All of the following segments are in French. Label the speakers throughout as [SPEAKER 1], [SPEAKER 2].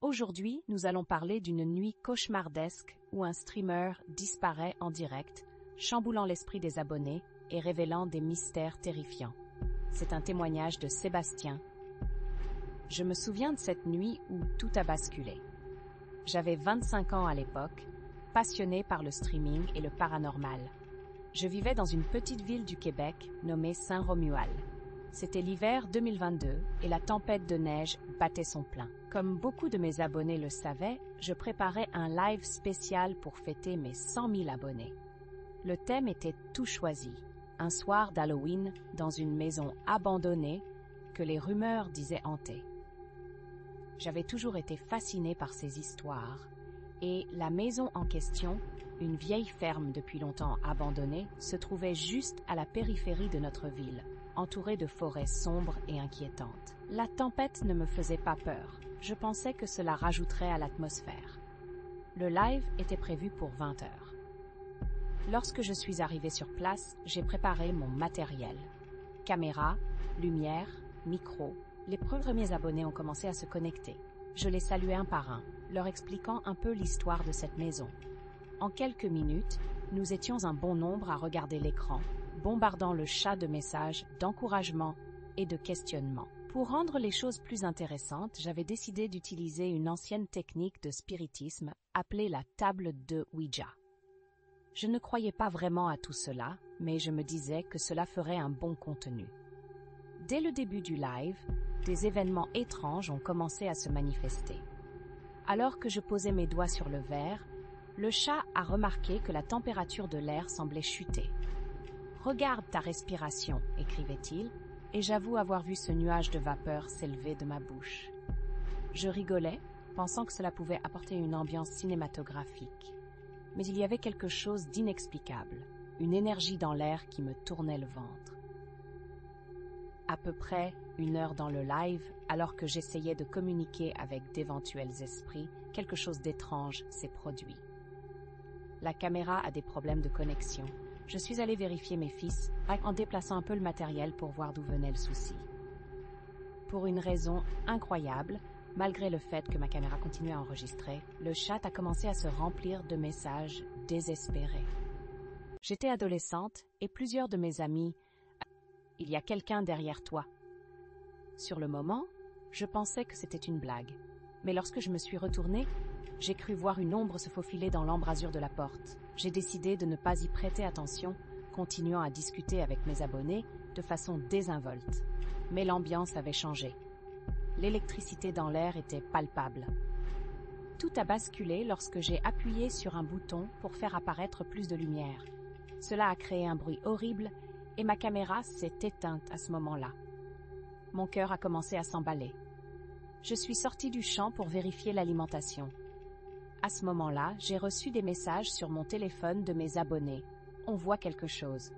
[SPEAKER 1] Aujourd'hui, nous allons parler d'une nuit cauchemardesque où un streamer disparaît en direct, chamboulant l'esprit des abonnés et révélant des mystères terrifiants. C'est un témoignage de Sébastien. Je me souviens de cette nuit où tout a basculé. J'avais 25 ans à l'époque, passionné par le streaming et le paranormal. Je vivais dans une petite ville du Québec nommée Saint-Romuald. C'était l'hiver 2022 et la tempête de neige battait son plein. Comme beaucoup de mes abonnés le savaient, je préparais un live spécial pour fêter mes 100 000 abonnés. Le thème était tout choisi, un soir d'Halloween dans une maison abandonnée que les rumeurs disaient hantée. J'avais toujours été fasciné par ces histoires, et la maison en question, une vieille ferme depuis longtemps abandonnée, se trouvait juste à la périphérie de notre ville, entourée de forêts sombres et inquiétantes. La tempête ne me faisait pas peur, je pensais que cela rajouterait à l'atmosphère. Le live était prévu pour 20 heures. Lorsque je suis arrivé sur place, j'ai préparé mon matériel. Caméra, lumière, micro. Les premiers abonnés ont commencé à se connecter. Je les saluais un par un, leur expliquant un peu l'histoire de cette maison. En quelques minutes, nous étions un bon nombre à regarder l'écran, bombardant le chat de messages, d'encouragement et de questionnements. Pour rendre les choses plus intéressantes, j'avais décidé d'utiliser une ancienne technique de spiritisme appelée la table de Ouija. Je ne croyais pas vraiment à tout cela, mais je me disais que cela ferait un bon contenu. Dès le début du live, des événements étranges ont commencé à se manifester. Alors que je posais mes doigts sur le verre, le chat a remarqué que la température de l'air semblait chuter. « Regarde ta respiration », écrivait-il, et j'avoue avoir vu ce nuage de vapeur s'élever de ma bouche. Je rigolais, pensant que cela pouvait apporter une ambiance cinématographique. Mais il y avait quelque chose d'inexplicable, une énergie dans l'air qui me tournait le ventre. À peu près 1 heure dans le live, alors que j'essayais de communiquer avec d'éventuels esprits, quelque chose d'étrange s'est produit. La caméra a des problèmes de connexion. Je suis allé vérifier mes fils en déplaçant un peu le matériel pour voir d'où venait le souci. Pour une raison incroyable, malgré le fait que ma caméra continuait à enregistrer, le chat a commencé à se remplir de messages désespérés. J'étais adolescente et plusieurs de mes amis « Il y a quelqu'un derrière toi ». Sur le moment, je pensais que c'était une blague. Mais lorsque je me suis retournée, j'ai cru voir une ombre se faufiler dans l'embrasure de la porte. J'ai décidé de ne pas y prêter attention, continuant à discuter avec mes abonnés de façon désinvolte. Mais l'ambiance avait changé. L'électricité dans l'air était palpable. Tout a basculé lorsque j'ai appuyé sur un bouton pour faire apparaître plus de lumière. Cela a créé un bruit horrible et ma caméra s'est éteinte à ce moment-là. Mon cœur a commencé à s'emballer. Je suis sortie du champ pour vérifier l'alimentation. À ce moment-là, j'ai reçu des messages sur mon téléphone de mes abonnés. On voit quelque chose.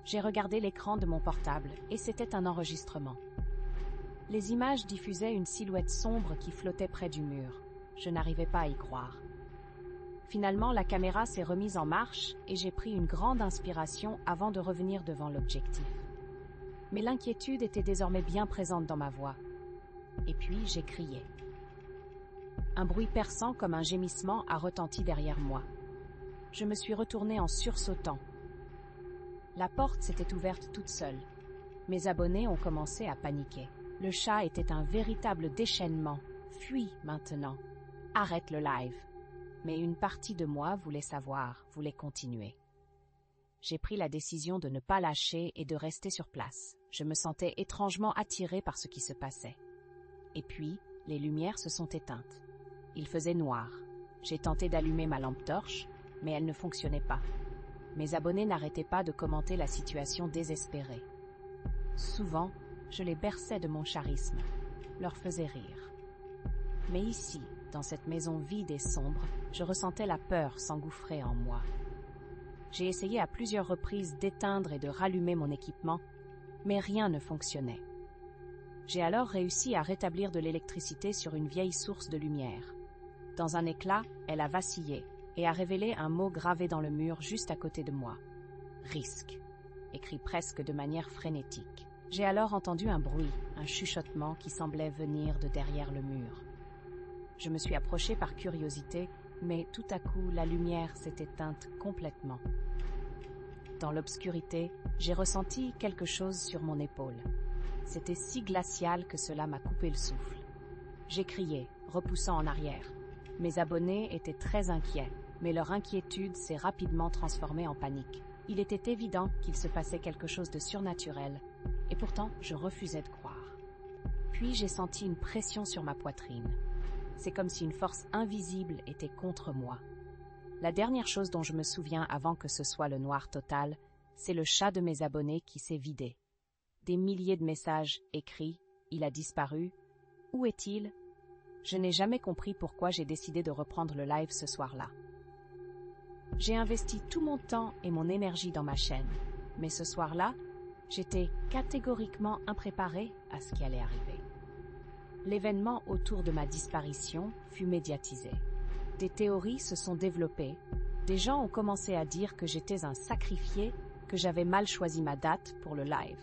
[SPEAKER 1] J'ai regardé l'écran de mon portable et c'était un enregistrement. Les images diffusaient une silhouette sombre qui flottait près du mur. Je n'arrivais pas à y croire. Finalement, la caméra s'est remise en marche et j'ai pris une grande inspiration avant de revenir devant l'objectif. Mais l'inquiétude était désormais bien présente dans ma voix. Et puis, j'ai crié. Un bruit perçant comme un gémissement a retenti derrière moi. Je me suis retournée en sursautant. La porte s'était ouverte toute seule. Mes abonnés ont commencé à paniquer. Le chat était un véritable déchaînement. Fuis maintenant. Arrête le live. Mais une partie de moi voulait savoir, voulait continuer. J'ai pris la décision de ne pas lâcher et de rester sur place. Je me sentais étrangement attirée par ce qui se passait. Et puis, les lumières se sont éteintes. Il faisait noir. J'ai tenté d'allumer ma lampe torche, mais elle ne fonctionnait pas. Mes abonnés n'arrêtaient pas de commenter la situation désespérée. Souvent, je les berçais de mon charisme, leur faisais rire. Mais ici, dans cette maison vide et sombre, je ressentais la peur s'engouffrer en moi. J'ai essayé à plusieurs reprises d'éteindre et de rallumer mon équipement, mais rien ne fonctionnait. J'ai alors réussi à rétablir de l'électricité sur une vieille source de lumière. Dans un éclat, elle a vacillé et a révélé un mot gravé dans le mur juste à côté de moi. « Risque », écrit presque de manière frénétique. J'ai alors entendu un bruit, un chuchotement qui semblait venir de derrière le mur. Je me suis approchée par curiosité, mais tout à coup, la lumière s'est éteinte complètement. Dans l'obscurité, j'ai ressenti quelque chose sur mon épaule. C'était si glacial que cela m'a coupé le souffle. J'ai crié, repoussant en arrière. Mes abonnés étaient très inquiets, mais leur inquiétude s'est rapidement transformée en panique. Il était évident qu'il se passait quelque chose de surnaturel, et pourtant je refusais de croire. Puis j'ai senti une pression sur ma poitrine. C'est comme si une force invisible était contre moi. La dernière chose dont je me souviens avant que ce soit le noir total, c'est le chat de mes abonnés qui s'est vidé. Des milliers de messages écrits, il a disparu, où est-il? Je n'ai jamais compris pourquoi j'ai décidé de reprendre le live ce soir-là. J'ai investi tout mon temps et mon énergie dans ma chaîne, mais ce soir-là, j'étais catégoriquement impréparée à ce qui allait arriver. L'événement autour de ma disparition fut médiatisé. Des théories se sont développées, des gens ont commencé à dire que j'étais un sacrifié, que j'avais mal choisi ma date pour le live.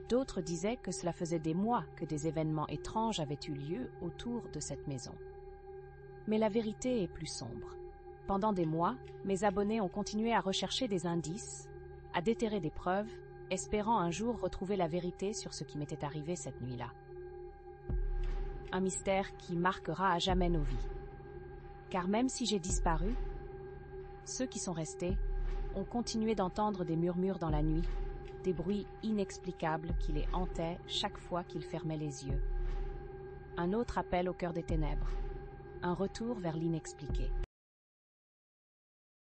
[SPEAKER 1] D'autres disaient que cela faisait des mois que des événements étranges avaient eu lieu autour de cette maison. Mais la vérité est plus sombre. Pendant des mois, mes abonnés ont continué à rechercher des indices, à déterrer des preuves, espérant un jour retrouver la vérité sur ce qui m'était arrivé cette nuit-là. Un mystère qui marquera à jamais nos vies. Car même si j'ai disparu, ceux qui sont restés ont continué d'entendre des murmures dans la nuit, des bruits inexplicables qui les hantaient chaque fois qu'ils fermaient les yeux. Un autre appel au cœur des ténèbres, un retour vers l'inexpliqué.